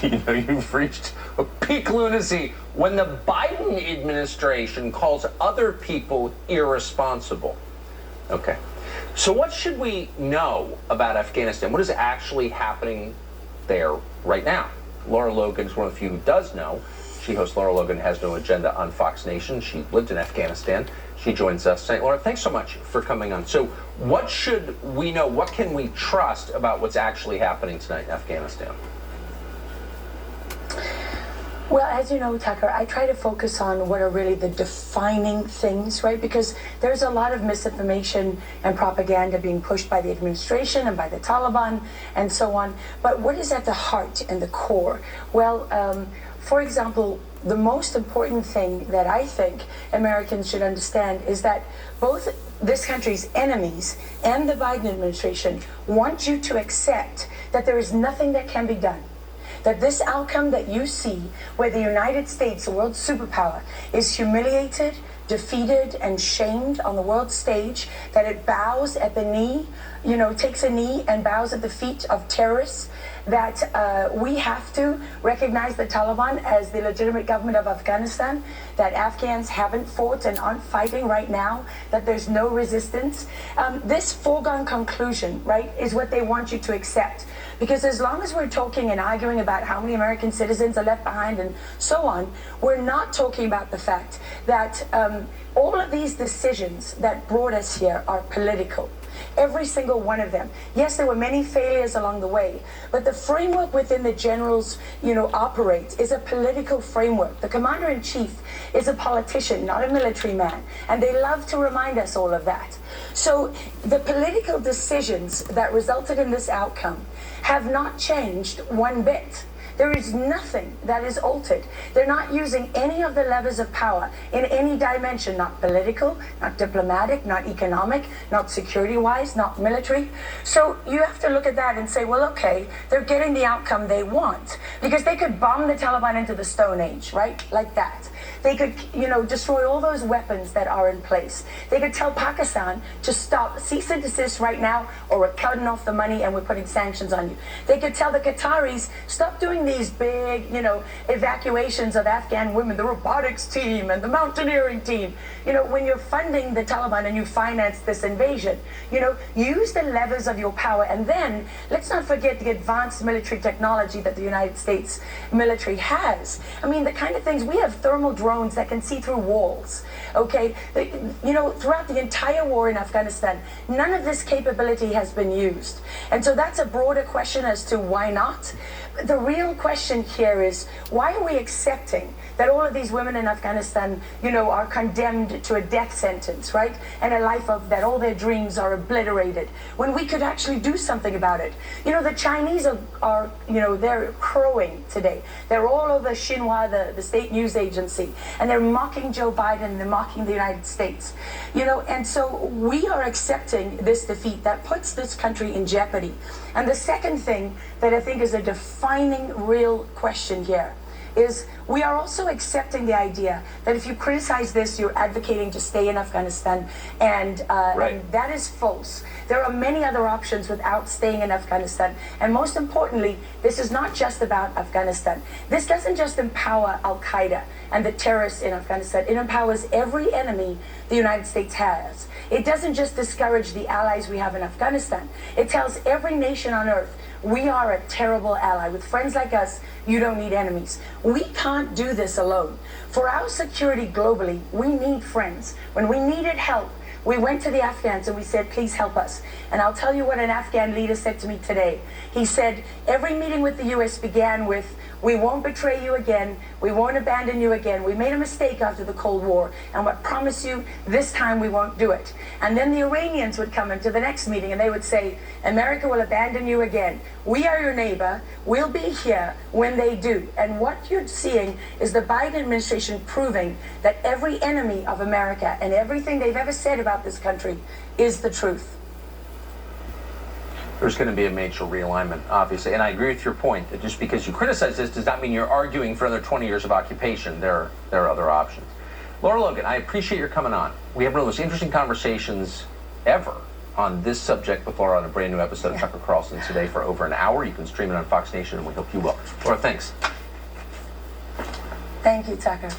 You've reached a peak lunacy when the Biden administration calls other people irresponsible. Okay. So what should we know about Afghanistan? What is actually happening there right now? Lara Logan is one of the few who does know. She hosts Lara Logan Has No Agenda on Fox Nation. She lived in Afghanistan. She joins us tonight. Lara, thanks so much for coming on. So what should we know? What can we trust about what's actually happening tonight in Afghanistan? Well, as you know, Tucker, I try to focus on what are really the defining things, right? Because there's a lot of misinformation and propaganda being pushed by the administration and by the Taliban and so on. But what is at the heart and the core? Well, for example, the most important thing that I think Americans should understand is that both this country's enemies and the Biden administration want you to accept that there is nothing that can be done. That this outcome that you see, where the United States, the world superpower, is humiliated, defeated, and shamed on the world stage, that it bows at the knee, takes a knee and bows at the feet of terrorists, that we have to recognize the Taliban as the legitimate government of Afghanistan, that Afghans haven't fought and aren't fighting right now, that there's no resistance. This foregone conclusion, right, is what they want you to accept. Because as long as we're talking and arguing about how many American citizens are left behind and so on, we're not talking about the fact that all of these decisions that brought us here are political. Every single one of them. Yes, there were many failures along the way, but the framework within the generals, operates is a political framework. The commander-in-chief is a politician, not a military man, and they love to remind us all of that. So the political decisions that resulted in this outcome have not changed one bit. There is nothing that is altered. They're not using any of the levers of power in any dimension, not political, not diplomatic, not economic, not security-wise, not military. So you have to look at that and say, well, okay, they're getting the outcome they want. Because they could bomb the Taliban into the Stone Age, right? Like that. They could, destroy all those weapons that are in place. They could tell Pakistan to stop, cease and desist right now, or we're cutting off the money and we're putting sanctions on you. They could tell the Qataris, stop doing these big, evacuations of Afghan women, the robotics team and the mountaineering team. When you're funding the Taliban and you finance this invasion, use the levers of your power. And then let's not forget the advanced military technology that the United States military has. I mean, the kind of things, we have thermal drones that can see through walls. Okay, throughout the entire war in Afghanistan, none of this capability has been used. And so that's a broader question as to why not. The real question here is, why are we accepting that all of these women in Afghanistan, are condemned to a death sentence, right? And a life of that, all their dreams are obliterated, when we could actually do something about it. The Chinese are they're crowing today. They're all over Xinhua, the state news agency, and they're mocking Joe Biden, and they're mocking the United States. And so we are accepting this defeat that puts this country in jeopardy. And the second thing that I think is a defining real question here is we are also accepting the idea that if you criticize this, you're advocating to stay in Afghanistan, and that is false. There are many other options without staying in Afghanistan, and most importantly, this is not just about Afghanistan. This doesn't just empower Al-Qaeda and the terrorists in Afghanistan. It empowers every enemy the United States has. It doesn't just discourage the allies we have in Afghanistan. It tells every nation on earth, we are a terrible ally. With friends like us, you don't need enemies. We can't do this alone. For our security globally, we need friends. When we needed help, we went to the Afghans and we said, please help us. And I'll tell you what an Afghan leader said to me today. He said, every meeting with the U.S. began with, we won't betray you again. We won't abandon you again. We made a mistake after the Cold War, and I promise you, this time we won't do it. And then the Iranians would come into the next meeting and they would say, America will abandon you again. We are your neighbor. We'll be here when they do. And what you're seeing is the Biden administration proving that every enemy of America and everything they've ever said about this country is the truth. There's going to be a major realignment, obviously. And I agree with your point that just because you criticize this does not mean you're arguing for another 20 years of occupation. There are other options. Lara Logan, I appreciate your coming on. We have one of the most interesting conversations ever on this subject with Laura on a brand new episode of Tucker Carlson Today for over an hour. You can stream it on Fox Nation, and we hope you will. Laura, thanks. Thank you, Tucker.